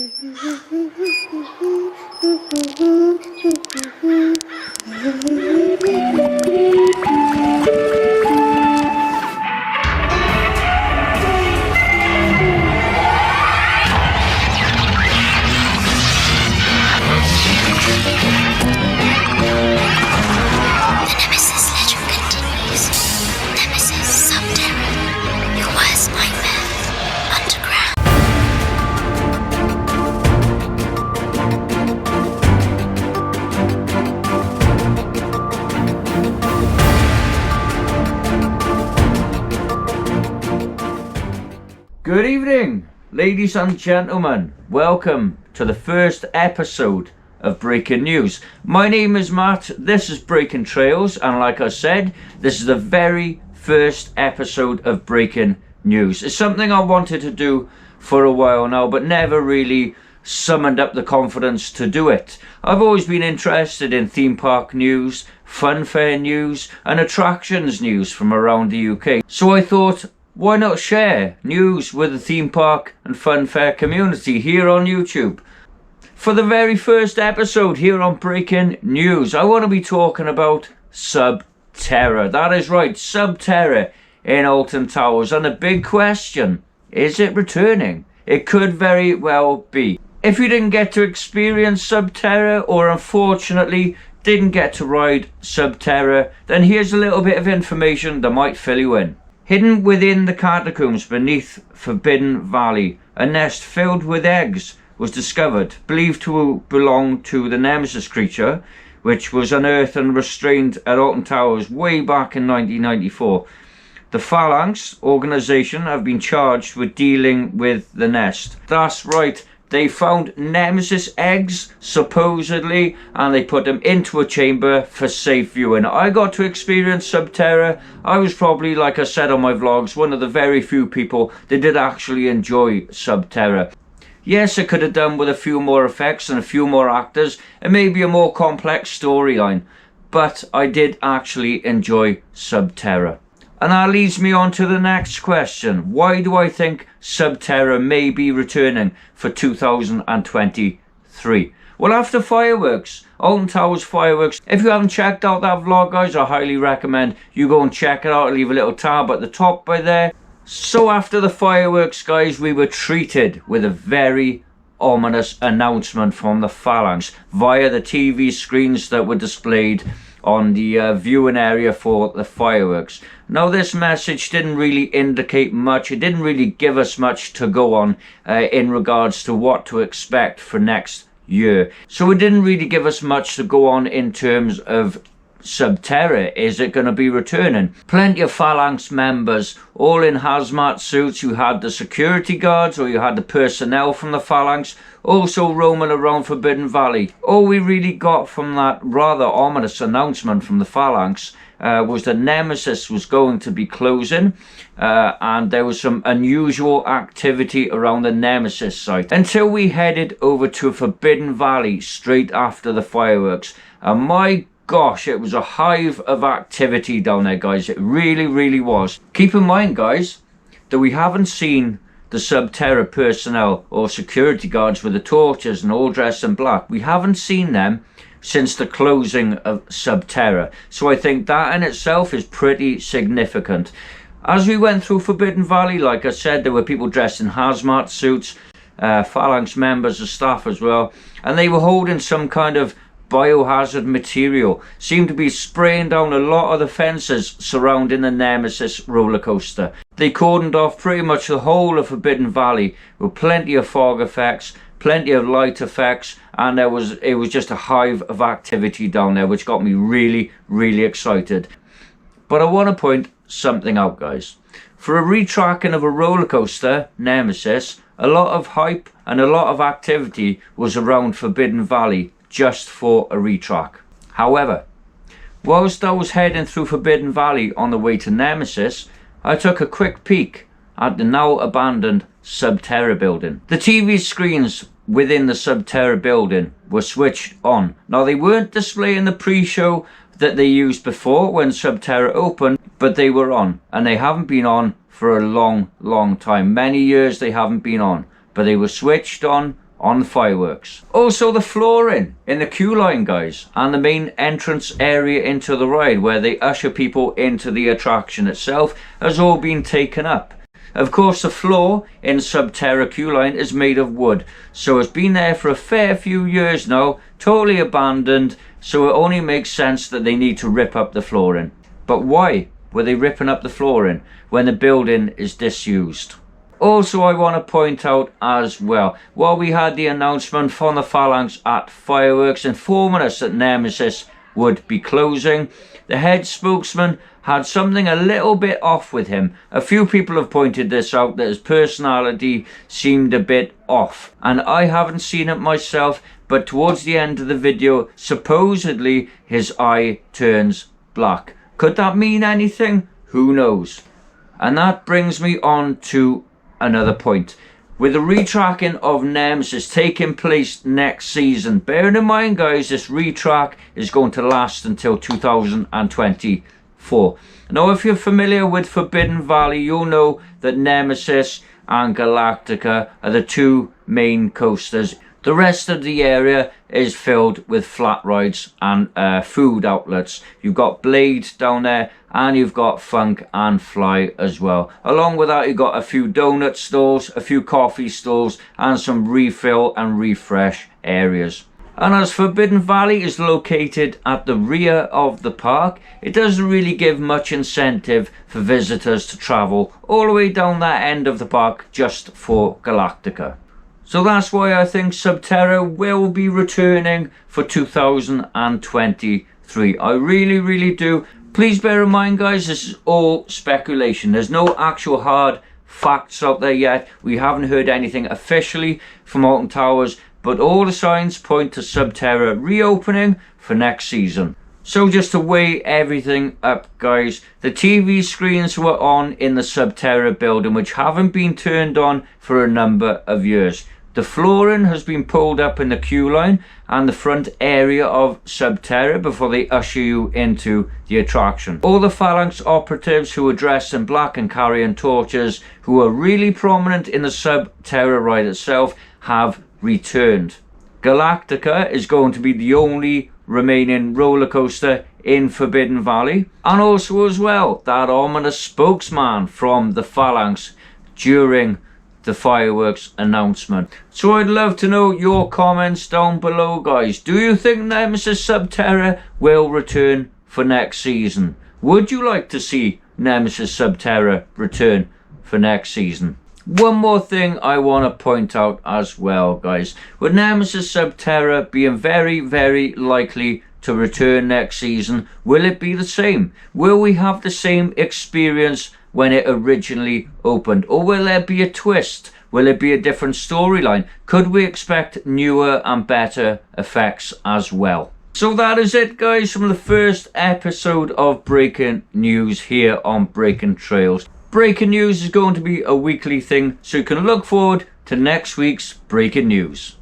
Nemesis legend continues. Nemesis Sub Terra. Your worst nightmare. Underground. Good evening, ladies and gentlemen. Welcome to the first episode of Breaking News. My name is Matt, this is Breaking Trails, and like I said, this is the very first episode of Breaking News. It's something I wanted to do for a while now, but never really summoned up the confidence to do it. I've always been interested in theme park news, funfair news, and attractions news from around the UK. So I thought, why not share news with the theme park and funfair community here on YouTube? For the very first episode here on Breaking News, I want to be talking about Sub Terra. That is right, Sub Terra in Alton Towers. And the big question, is it returning? It could very well be. If you didn't get to experience Sub Terra, or unfortunately didn't get to ride Sub Terra, then here's a little bit of information that might fill you in. Hidden within the catacombs beneath Forbidden Valley, a nest filled with eggs was discovered, believed to belong to the Nemesis creature, which was unearthed and restrained at Alton Towers way back in 1994. The Phalanx organisation have been charged with dealing with the nest. That's right, they found Nemesis eggs, supposedly, and they put them into a chamber for safe viewing. I got to experience Sub Terra. I was probably, like I said on my vlogs, one of the very few people that did actually enjoy Sub Terra. Yes, it could have done with a few more effects and a few more actors and maybe a more complex storyline, but I did actually enjoy Sub Terra. And that leads me on to the next question. Why do I think Sub Terra may be returning for 2023? Well, after fireworks, Alton Towers fireworks. If you haven't checked out that vlog, guys, I highly recommend you go and check it out. I'll leave a little tab at the top by there. So after the fireworks, guys, we were treated with a very ominous announcement from the Phalanx via the TV screens that were displayed on the viewing area for the fireworks. Now, this message didn't really indicate much. It didn't really give us much to go on in regards to what to expect for next year. So it didn't really give us much to go on in terms of Sub Terra. Is it going to be returning? Plenty of Phalanx members, all in hazmat suits. You had the security guards, or you had the personnel from the Phalanx, also roaming around Forbidden Valley. All we really got from that rather ominous announcement from the Phalanx was that Nemesis was going to be closing, and there was some unusual activity around the Nemesis site, until we headed over to Forbidden Valley straight after the fireworks. And my gosh, it was a hive of activity down there, guys. It really was. Keep in mind, guys, that we haven't seen the Sub Terra personnel or security guards with the torches and all dressed in black. We haven't seen them since the closing of Sub Terra. So I think that in itself is pretty significant. As we went through Forbidden Valley, like I said, there were people dressed in hazmat suits, Phalanx members and staff as well, and they were holding some kind of biohazard material. Seemed to be spraying down a lot of the fences surrounding the Nemesis roller coaster. They cordoned off pretty much the whole of Forbidden Valley with plenty of fog effects, plenty of light effects, and it was just a hive of activity down there, which got me really excited. But I want to point something out, guys. For a retracking of a roller coaster, Nemesis, a lot of hype and a lot of activity was around Forbidden Valley just for a retrack. However, whilst I was heading through Forbidden Valley on the way to Nemesis, I took a quick peek at the now abandoned Sub Terra building. The TV screens within the Sub Terra building were switched on. Now, they weren't displaying the pre-show that they used before when Sub Terra opened, but they were on, and they haven't been on for a long time. Many years they haven't been on, but they were switched on on the fireworks. Also the flooring in the queue line, guys, and the main entrance area into the ride where they usher people into the attraction itself has all been taken up. Of course, the floor in Sub Terra queue line is made of wood, so it's been there for a fair few years now, totally abandoned, so it only makes sense that they need to rip up the flooring. But why were they ripping up the flooring when the building is disused? Also, I want to point out as well, while we had the announcement from the Phalanx at Fireworks informing us that Nemesis would be closing, the head spokesman had something a little bit off with him. A few people have pointed this out, that his personality seemed a bit off, and I haven't seen it myself, but towards the end of the video, supposedly his eye turns black. Could that mean anything? Who knows? And that brings me on to another point. With the retracking of Nemesis taking place next season, bearing in mind, guys, this retrack is going to last until 2024. Now, if you're familiar with Forbidden Valley, you'll know that Nemesis and Galactica are the two main coasters. The rest of the area is filled with flat rides and food outlets. You've got Blade down there, and you've got Funk and Fly as well. Along with that, you've got a few donut stalls, a few coffee stalls, and some refill and refresh areas. And as Forbidden Valley is located at the rear of the park, it doesn't really give much incentive for visitors to travel all the way down that end of the park just for Galactica. So that's why I think Sub Terra will be returning for 2023. I really do. Please bear in mind, guys, this is all speculation. There's no actual hard facts out there yet. We haven't heard anything officially from Alton Towers, but all the signs point to Sub Terra reopening for next season. So just to weigh everything up, guys, the TV screens were on in the Sub Terra building, which haven't been turned on for a number of years. The flooring has been pulled up in the queue line and the front area of Sub Terra before they usher you into the attraction. All the Phalanx operatives who are dressed in black and carrying torches, who are really prominent in the Sub Terra ride itself, have returned. Galactica is going to be the only remaining roller coaster in Forbidden Valley, and also as well that ominous spokesman from the Phalanx during the fireworks announcement. So I'd love to know your comments down below, guys. Do you think Nemesis Sub Terra will return for next season? Would you like to see Nemesis Sub Terra return for next season? One more thing I want to point out as well, guys. With Nemesis Sub Terra being very likely to return next season, will it be the same? Will we have the same experience when it originally opened, or will there be a twist? Will it be a different storyline? Could we expect newer and better effects as well? So that is it, guys, from the first episode of Breaking News here on Breaking Trails. Breaking News is going to be a weekly thing, so you can look forward to next week's Breaking News.